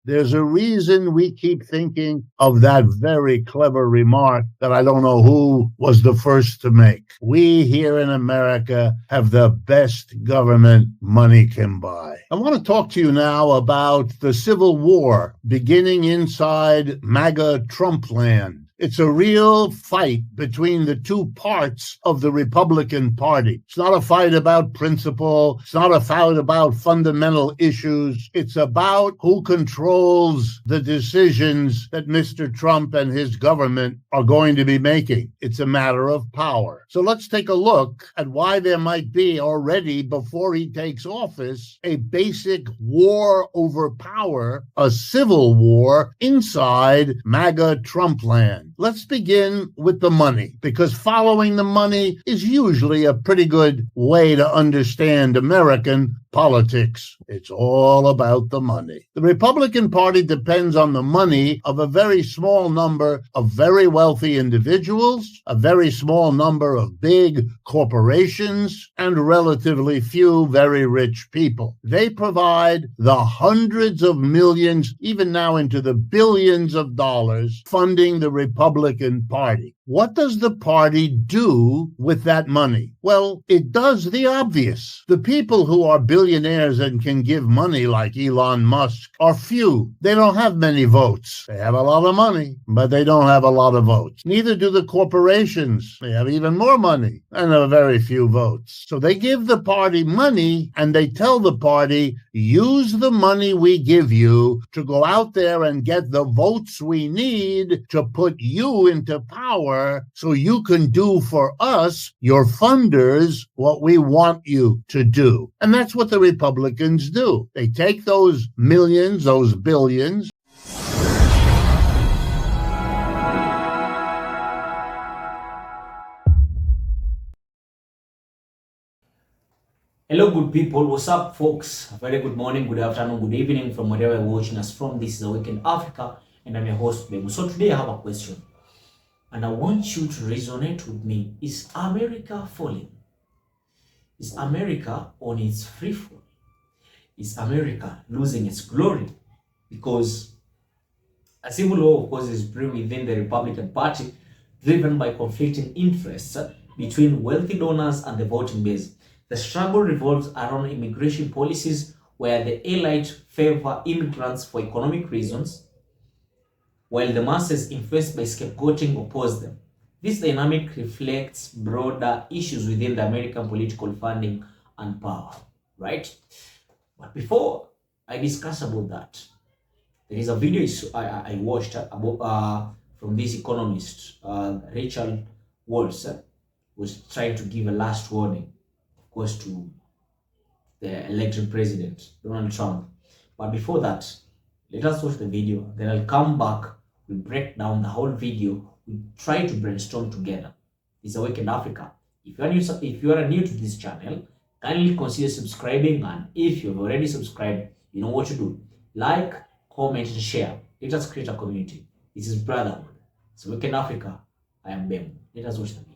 There's a reason we keep thinking of that very clever remark that I don't know who was the first to make. We here in America have the best government money can buy. I want to talk to you now about the Civil War beginning inside MAGA Trump land. It's a real fight between the two parts of the Republican Party. It's not a fight about principle. It's not a fight about fundamental issues. It's about who controls the decisions that Mr. Trump and his government are going to be making. It's a matter of power. So let's take a look at why there might be already, before he takes office, a basic war over power, a civil war inside MAGA Trump land. Let's begin with the money, because following the money is usually a pretty good way to understand American politics. It's all about the money. The Republican Party depends on the money of a very small number of very wealthy individuals, a very small number of big corporations, and relatively few very rich people. They provide the hundreds of millions, even now into the billions of dollars, funding the Republican Party. What does the party do with that money? Well, it does the obvious. The people who are billionaires and can give money, like Elon Musk, are few. They don't have many votes. They have a lot of money, but they don't have a lot of votes. Neither do the corporations. They have even more money and have very few votes. So they give the party money, and they tell the party, use the money we give you to go out there and get the votes we need to put you into power, so you can do for us, your funders, what we want you to do. And that's what the Republicans do. They take those millions, those billions. Hello, good people. What's up, folks? Very good morning, good afternoon, good evening from wherever you're watching us from. This is A Week in Africa, and I'm your host, Bemu. So today I have a question, and I want you to resonate with me. Is America falling? Is America on its free fall? Is America losing its glory? Because a civil war, of course, is brewing within the Republican Party, driven by conflicting interests between wealthy donors and the voting base. The struggle revolves around immigration policies, where the elite favor immigrants for economic reasons, while the masses, influenced by scapegoating, oppose them. This dynamic reflects broader issues within the American political funding and power, right? But before I discuss about that, there is a video I watched about from this Economist, Rachel Wolff, was trying to give a last warning, of course, to the elected president, Donald Trump. But before that, let us watch the video, then I'll come back. We break down the whole video. We try to brainstorm together. It's A Week in Africa. If you are new to this channel, kindly consider subscribing, and if you've already subscribed, you know what to do. Like, comment, and share. Let us create a community. This is brotherhood. It's A Week in Africa. I am Bemu. Let us watch the video.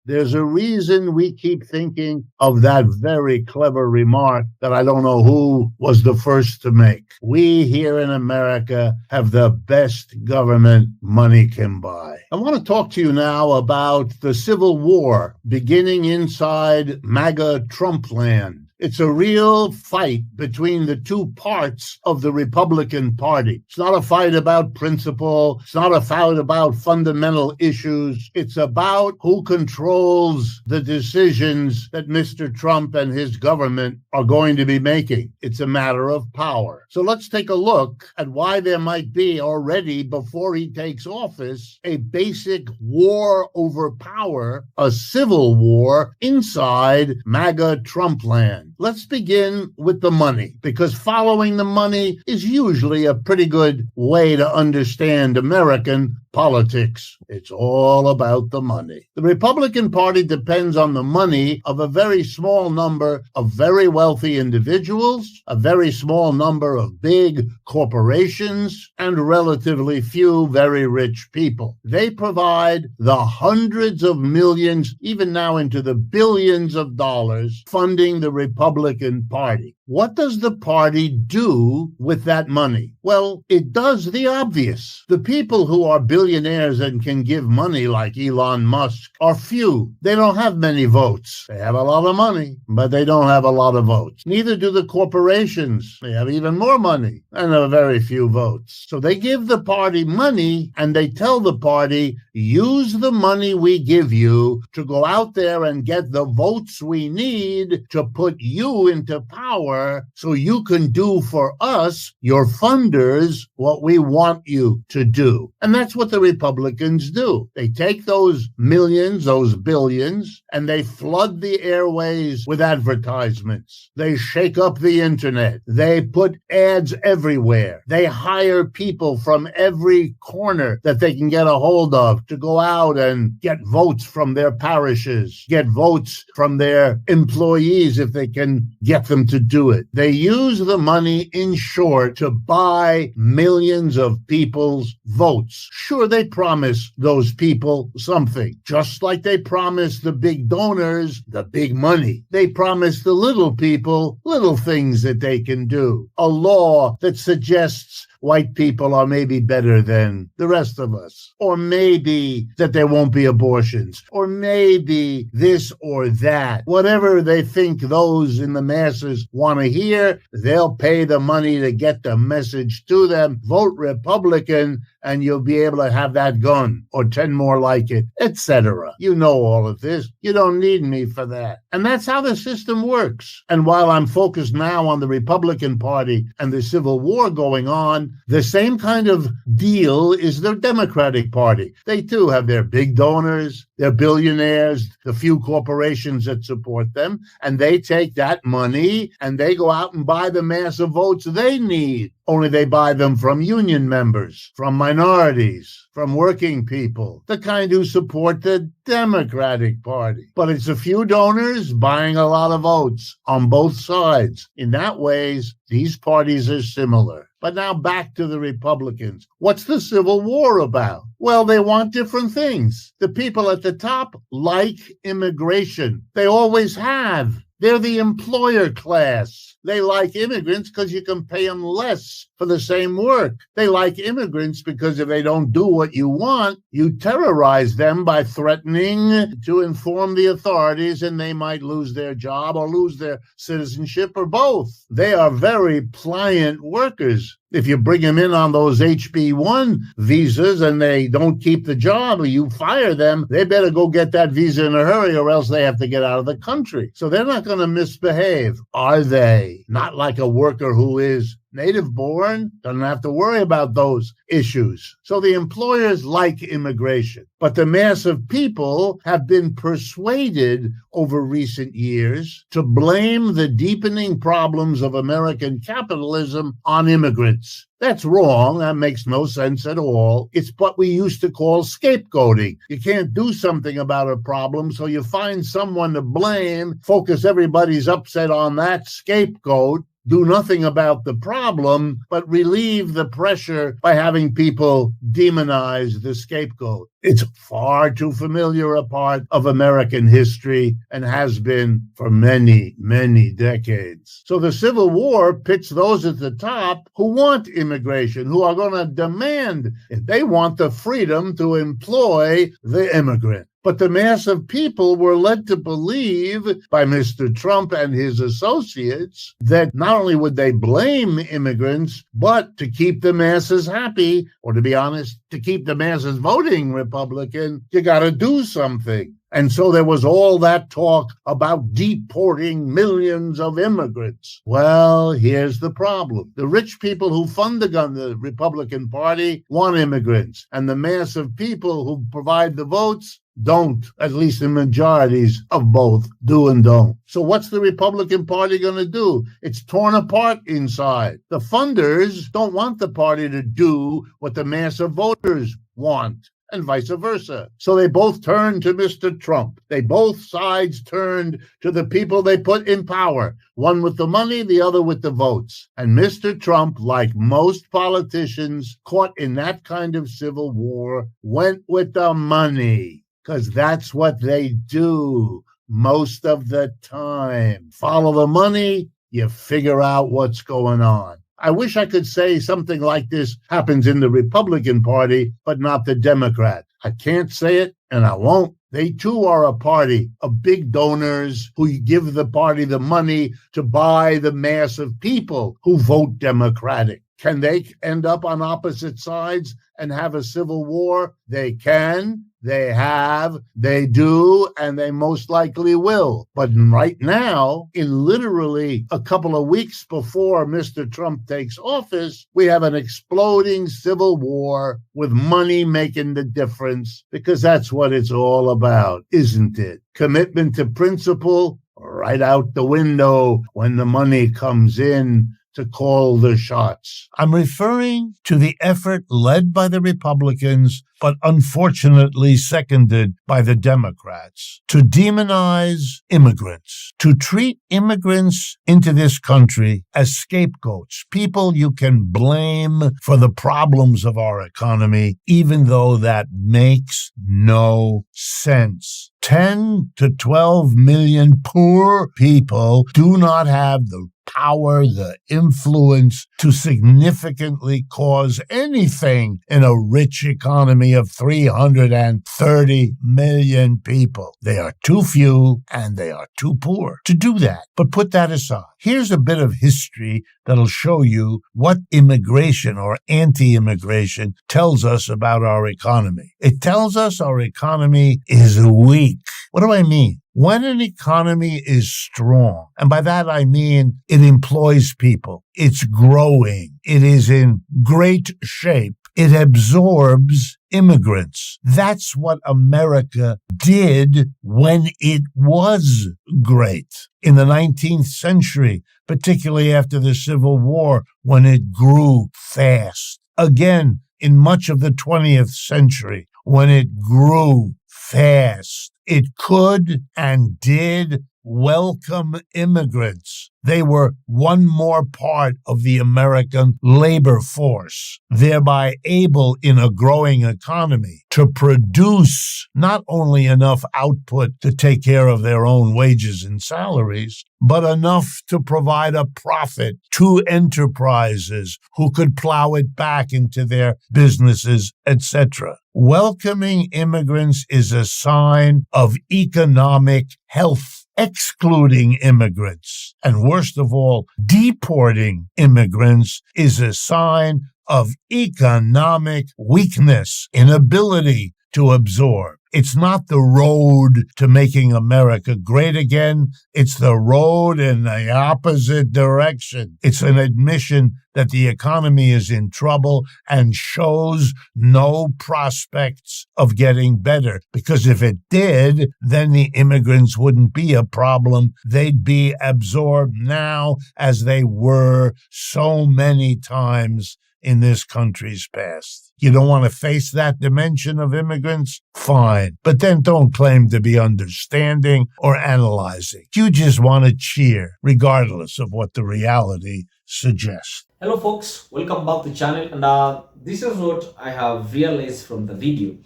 There's a reason we keep thinking of that very clever remark that I don't know who was the first to make. We here in America have the best government money can buy. I want to talk to you now about the Civil War beginning inside MAGA Trump land. It's a real fight between the two parts of the Republican Party. It's not a fight about principle. It's not a fight about fundamental issues. It's about who controls the decisions that Mr. Trump and his government are going to be making. It's a matter of power. So let's take a look at why there might be already, before he takes office, a basic war over power, a civil war inside MAGA Trump land. Let's begin with the money, because following the money is usually a pretty good way to understand American politics. It's all about the money. The Republican Party depends on the money of a very small number of very wealthy individuals, a very small number of big corporations, and relatively few very rich people. They provide the hundreds of millions, even now into the billions of dollars, funding the Republican Party. What does the party do with that money? Well, it does the obvious. The people who are billionaires and can give money like Elon Musk are few. They don't have many votes. They have a lot of money, but they don't have a lot of votes. Neither do the corporations. They have even more money and a very few votes. So they give the party money and they tell the party, use the money we give you to go out there and get the votes we need to put you into power so you can do for us, your funders, what we want you to do. And that's what the Republicans do. They take those millions, those billions, and they flood the airways with advertisements. They shake up the internet. They put ads everywhere. They hire people from every corner that they can get a hold of to go out and get votes from their parishes, get votes from their employees if they can get them to do it. They use the money, in short, to buy millions of people's votes. Sure, they promise those people something, just like they promise the big donors the big money. They promise the little people little things that they can do. A law that suggests white people are maybe better than the rest of us, or maybe that there won't be abortions, or maybe this or that. Whatever they think those in the masses want to hear, they'll pay the money to get the message to them. Vote Republican, and you'll be able to have that gun, or 10 more like it, etc. You know all of this. You don't need me for that. And that's how the system works. And while I'm focused now on the Republican Party and the Civil War going on, the same kind of deal is the Democratic Party. They too have their big donors, their billionaires, the few corporations that support them, and they take that money and they go out and buy the massive votes they need. Only they buy them from union members, from minorities, from working people, the kind who support the Democratic Party. But it's a few donors buying a lot of votes on both sides. In that ways, these parties are similar. But now back to the Republicans. What's the Civil War about? Well, they want different things. The people at the top like immigration. They always have. They're the employer class. They like immigrants because you can pay them less for the same work. They like immigrants because if they don't do what you want, you terrorize them by threatening to inform the authorities, and they might lose their job or lose their citizenship or both. They are very pliant workers. If you bring them in on those HB1 visas and they don't keep the job or you fire them, they better go get that visa in a hurry or else they have to get out of the country. So they're not going to misbehave, are they? Not like a worker who is native born, doesn't have to worry about those issues. So the employers like immigration, but the mass of people have been persuaded over recent years to blame the deepening problems of American capitalism on immigrants. That's wrong. That makes no sense at all. It's what we used to call scapegoating. You can't do something about a problem, so you find someone to blame, focus everybody's upset on that scapegoat, do nothing about the problem, but relieve the pressure by having people demonize the scapegoat. It's far too familiar a part of American history and has been for many, many decades. So the Civil War pits those at the top who want immigration, who are going to demand, if they want the freedom to employ the immigrant. But the mass of people were led to believe by Mr. Trump and his associates that not only would they blame immigrants, but to keep the masses happy, or to be honest, to keep the masses voting Republican, you got to do something. And so there was all that talk about deporting millions of immigrants. Well, here's the problem. The rich people who fund the Republican Party want immigrants, and the mass of people who provide the votes don't, at least the majorities of both do and don't. So what's the Republican Party going to do? It's torn apart inside. The funders don't want the party to do what the mass of voters want, and vice versa. So they both turned to Mr. Trump. Both sides turned to the people they put in power, one with the money, the other with the votes. And Mr. Trump, like most politicians caught in that kind of civil war, went with the money, because that's what they do most of the time. Follow the money, You figure out what's going on. I wish I could say something like this happens in the Republican Party, but not the Democrat. I can't say it, and I won't. They too are a party of big donors who give the party the money to buy the mass of people who vote Democratic. Can they end up on opposite sides and have a civil war? They can, they have, they do, and they most likely will. But right now, in literally a couple of weeks before Mr. Trump takes office, we have an exploding civil war with money making the difference, because that's what it's all about, isn't it? Commitment to principle, right out the window when the money comes in to call the shots. I'm referring to the effort led by the Republicans, but unfortunately seconded by the Democrats, to demonize immigrants, to treat immigrants into this country as scapegoats, people you can blame for the problems of our economy, even though that makes no sense. 10 to 12 million poor people do not have the power, the influence to significantly cause anything in a rich economy of 330 million people. They are too few and they are too poor to do that. But put that aside. Here's a bit of history that'll show you what immigration or anti-immigration tells us about our economy. It tells us our economy is weak. What do I mean? When an economy is strong, and by that I mean it employs people, it's growing, it is in great shape, it absorbs immigrants. That's what America did when it was great. In the 19th century, particularly after the Civil War, when it grew fast. Again, in much of the 20th century, when it grew fast. It could and did welcome immigrants. They were one more part of the American labor force, thereby able in a growing economy to produce not only enough output to take care of their own wages and salaries, but enough to provide a profit to enterprises who could plow it back into their businesses, etc. Welcoming immigrants is a sign of economic health. Excluding immigrants, and worst of all, deporting immigrants, is a sign of economic weakness, inability to absorb. It's not the road to making America great again. It's the road in the opposite direction. It's an admission that the economy is in trouble and shows no prospects of getting better. Because if it did, then the immigrants wouldn't be a problem. They'd be absorbed now as they were so many times in this country's past. You don't want to face that dimension of immigrants? Fine. But then don't claim to be understanding or analyzing. You just want to cheer, regardless of what the reality suggests. Hello folks, welcome back to the channel, and this is what I have realized from the video,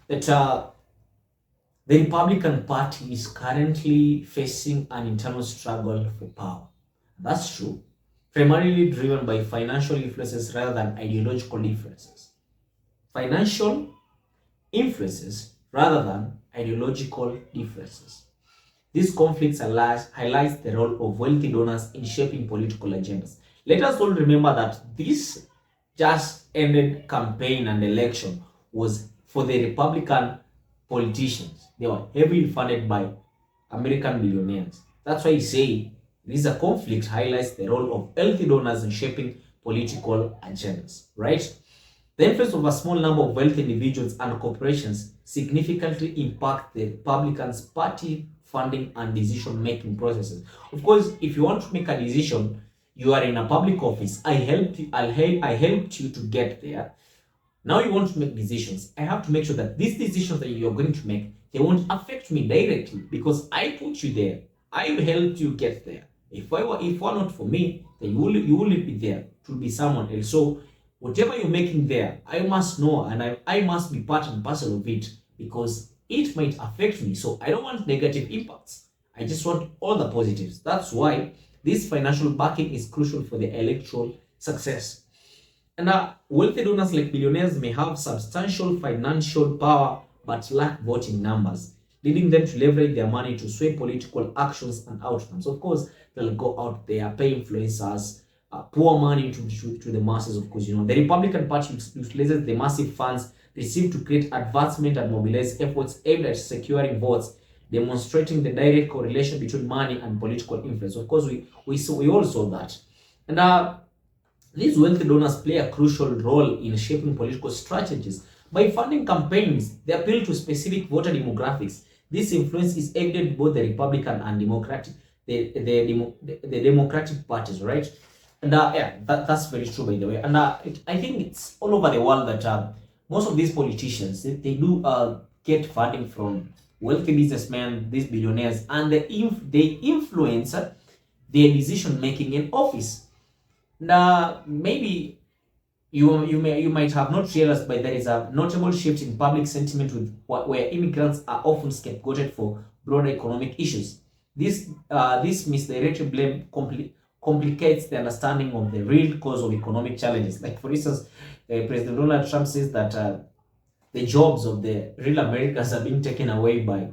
that the Republican Party is currently facing an internal struggle for power. That's true, primarily driven by financial influences rather than ideological differences. Financial influences rather than ideological differences. These conflicts highlights the role of wealthy donors in shaping political agendas. Let us all remember that this just ended campaign and election was for the Republican politicians. They were heavily funded by American billionaires. That's why I say this is a conflict highlights the role of wealthy donors in shaping political agendas, right? The influence of a small number of wealthy individuals and corporations significantly impact the Republicans' party funding and decision-making processes. Of course, if you want to make a decision, you are in a public office. I helped you to get there. Now you want to make decisions. I have to make sure that these decisions that you're going to make, they won't affect me directly because I put you there. I helped you get there. If it were not for me, then you wouldn't be there. It will be someone else. So whatever you're making there, I must know, and I must be part and parcel of it because it might affect me. So I don't want negative impacts. I just want all the positives. That's why This financial backing is crucial for the electoral success. And wealthy donors like billionaires may have substantial financial power but lack voting numbers, leading them to leverage their money to sway political actions and outcomes. Of course, they'll go out there, pay influencers, pour money to the masses, of course. The Republican Party utilizes the massive funds received to create advancement and mobilize efforts aimed at securing votes, demonstrating the direct correlation between money and political influence. Of course, we all saw that. And these wealthy donors play a crucial role in shaping political strategies. By funding campaigns, they appeal to specific voter demographics. This influence is evident in both the Republican and Democratic, the Democratic parties, right? And yeah, that's very true, by the way. And I think it's all over the world that most of these politicians, they do get funding from wealthy businessmen, these billionaires, and they influence their decision making in office. Now, maybe you might have not realized, but there is a notable shift in public sentiment where immigrants are often scapegoated for broader economic issues. This misdirected blame complicates the understanding of the real cause of economic challenges. Like, for instance, President Donald Trump says that the jobs of the real Americans are being taken away by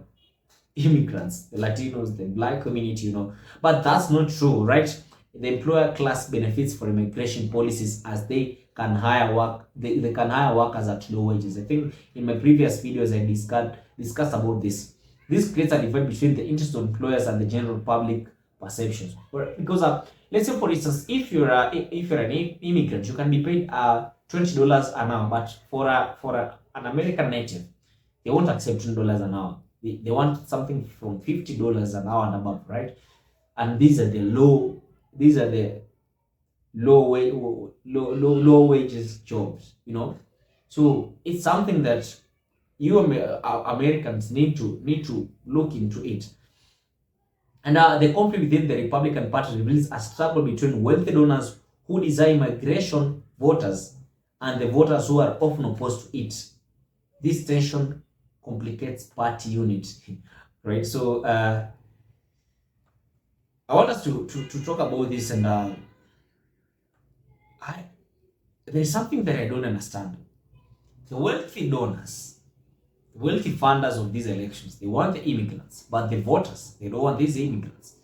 immigrants, the Latinos, the black community, But that's not true, right? The employer class benefits from immigration policies as they can hire they can hire workers at low wages. I think in my previous videos I discussed about this. This creates a divide between the interest of employers and the general public perceptions. Because let's say, for instance, if you're an immigrant, you can be paid $20 an hour, but for an American native, they won't accept $20 an hour. They want something from $50 an hour and above, right? And these are the low wages jobs, So it's something that you Americans need to look into it. And the conflict within the Republican Party reveals a struggle between wealthy donors who desire migration voters and the voters who are often opposed to it. This tension complicates party unity, right? So I want us to talk about this, and there's something that I don't understand. The wealthy donors, the wealthy funders of these elections, they want the immigrants, but the voters, they don't want these immigrants.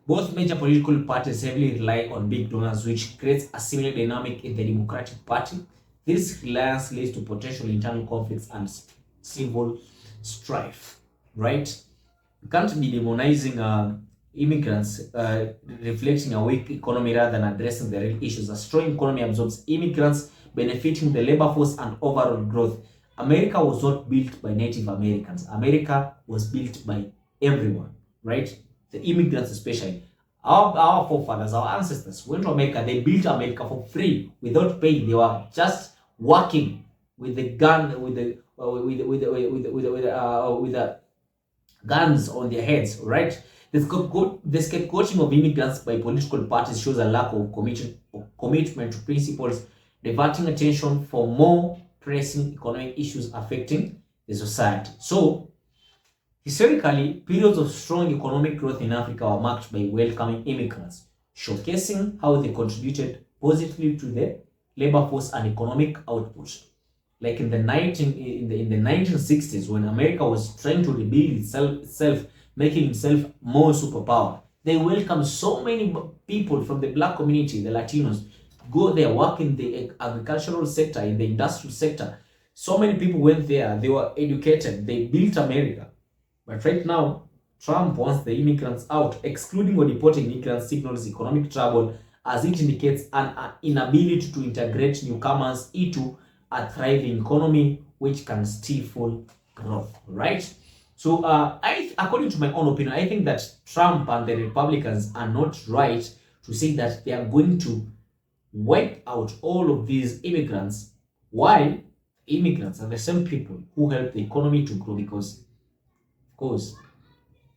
Both major political parties heavily rely on big donors, which creates a similar dynamic in the Democratic Party. This reliance leads to potential internal conflicts and civil strife, right? You can't be demonizing immigrants, reflecting a weak economy rather than addressing the real issues. A strong economy absorbs immigrants, benefiting the labor force and overall growth. America was not built by Native Americans. America was built by everyone, right? The immigrants especially. Our forefathers, our ancestors went to America. They built America for free, without pay. They were just working with the gun, with the guns on their heads, right? The scapegoating of immigrants by political parties shows a lack of commitment to principles, diverting attention from more pressing economic issues affecting the society. So, historically, periods of strong economic growth in Africa were marked by welcoming immigrants, showcasing how they contributed positively to the labor force and economic output. Like in the 1960s, when America was trying to rebuild itself, making itself more superpower, they welcomed so many people from the black community, the Latinos, go there, work in the agricultural sector, in the industrial sector. So many people went there, they were educated, they built America. But right now, Trump wants the immigrants out. Excluding or deporting immigrants signals economic trouble, as it indicates an inability to integrate newcomers into a thriving economy, which can stifle growth, right? So, according to my own opinion, I think that Trump and the Republicans are not right to say that they are going to wipe out all of these immigrants, while immigrants are the same people who help the economy to grow, because, of course,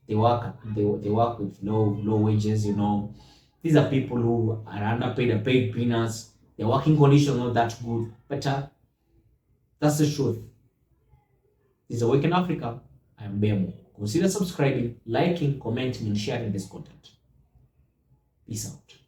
they work with low wages. These are people who are underpaid or paid peanuts. Their working conditions are not that good, but that's the truth. This is Awaken Africa. I am Bemo. Consider subscribing, liking, commenting, and sharing this content. Peace out.